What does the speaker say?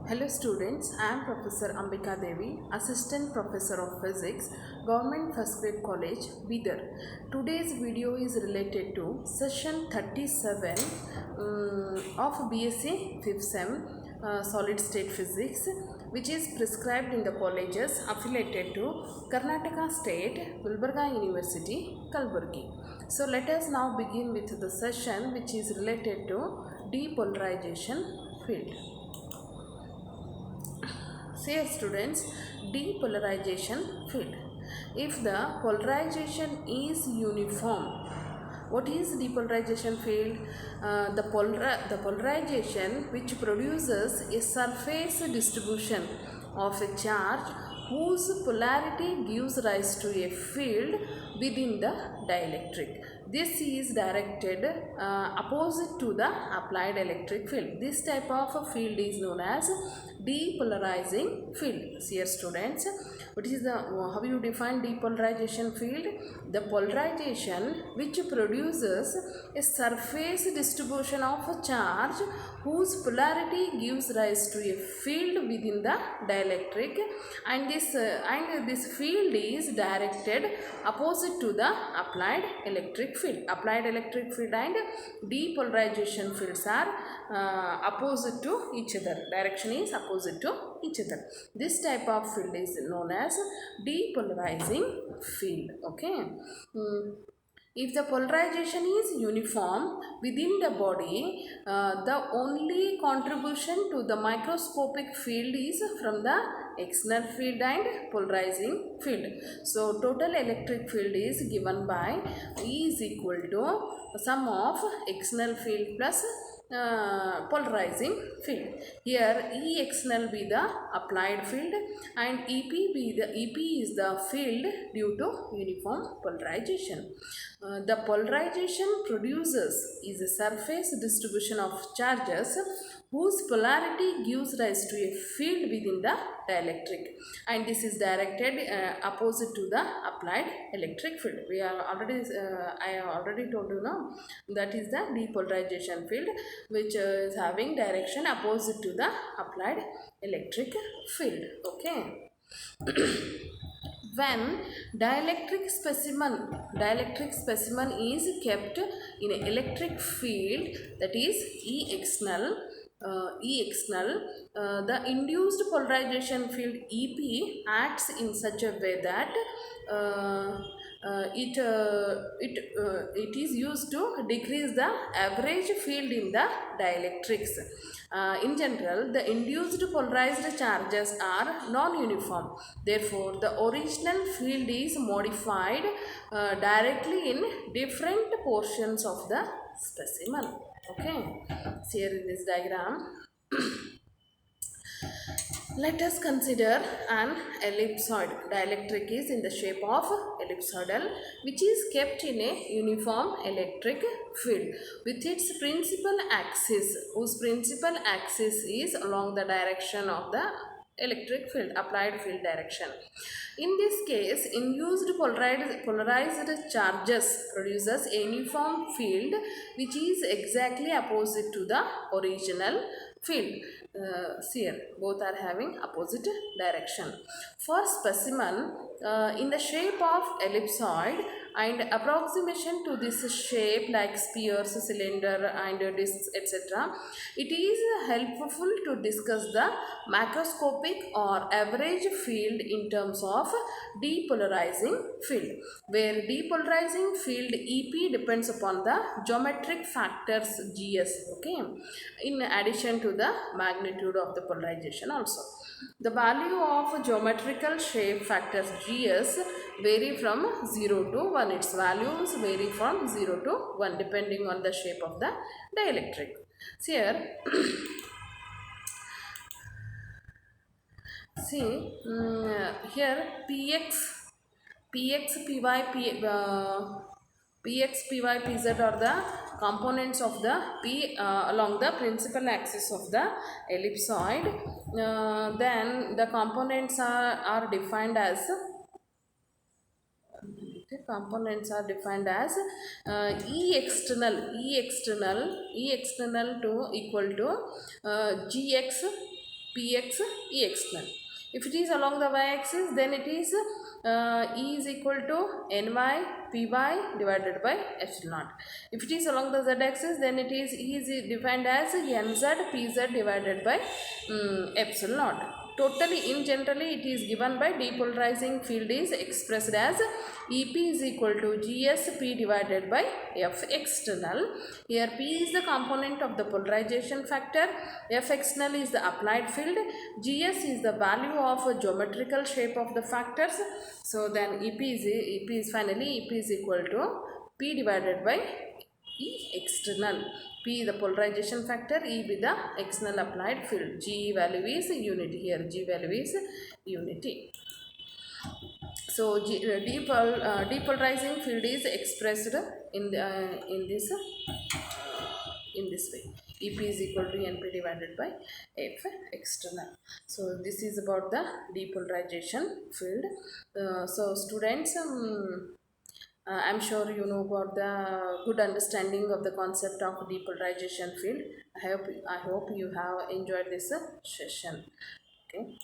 Hello students, I am Professor Ambika Devi, Assistant Professor of Physics, Government First Grade College, Bidar. Today's video is related to session 37 of BSc 5th Sem Solid State Physics, which is prescribed in the colleges affiliated to Karnataka State, Gulbarga University, Kalburgi. So let us now begin with the session which is related to depolarization field. Say students, depolarization field. If the polarization is uniform, what is depolarization field? The polarization which produces a surface distribution of a charge whose polarity gives rise to a field within the dielectric. This is directed opposite to the applied electric field. This type of field is known as depolarizing field. Here students, what is the how you define depolarization field? The polarization which produces a surface distribution of a charge whose polarity gives rise to a field within the dielectric, and this field is directed opposite to the applied electric field. Applied electric field and depolarization fields are opposite to each other. Direction is opposite to each other. This type of field is known as depolarizing field. Okay. If the polarization is uniform within the body, the only contribution to the microscopic field is from the external field and polarizing field. So total electric field is given by E is equal to sum of external field plus polarizing field. Here E external be the applied field and EP is the field due to uniform polarization. The polarization produces is a surface distribution of charges whose polarity gives rise to a field within the dielectric, and this is directed opposite to the applied electric field. We are already I have already told you now, that is the depolarization field which is having direction opposite to the applied electric field. Okay. When dielectric specimen is kept in an electric field, that is E external, the induced polarization field EP acts in such a way that it is used to decrease the average field in the dielectrics. In general, the induced polarized charges are non-uniform. Therefore, the original field is modified directly in different portions of the specimen. Okay, see here in this diagram. Let us consider an ellipsoid. Dielectric is in the shape of ellipsoidal, which is kept in a uniform electric field with its principal axis, whose principal axis is along the direction of the electric field, applied field direction. In this case, induced polarized charges produces a uniform field which is exactly opposite to the original field. See here, both are having opposite direction. For specimen in the shape of ellipsoid and approximation to this shape like spheres, cylinder and discs, etc., it is helpful to discuss the macroscopic or average field in terms of depolarizing field, where depolarizing field EP depends upon the geometric factors GS, okay, in addition to the magnitude of the polarization also. The value of geometrical shape factors GS vary from 0 to 1. Its values vary from 0 to 1 depending on the shape of the dielectric. So here see here PX, PZ are the components of the P along the principal axis of the ellipsoid. Then the components are defined as E external to equal to GX Px E external. If it is along the y-axis, then it is E is equal to Ny Py divided by epsilon naught. If it is along the z-axis, then it is E is defined as Nz Pz divided by epsilon naught. Totally, in generally, it is given by depolarizing field is expressed as EP is equal to GSP divided by F external. Here P is the component of the polarization factor, F external is the applied field, GS is the value of a geometrical shape of the factors. So then EP is finally EP is equal to P divided by E external. P the polarization factor, E with the external applied field. G value is unity here. G value is unity. So depolarizing field is expressed in this way. EP is equal to NP divided by F external. So this is about the depolarization field. So students, I'm sure you know about the good understanding of the concept of depolarization field. I hope you have enjoyed this session. Okay.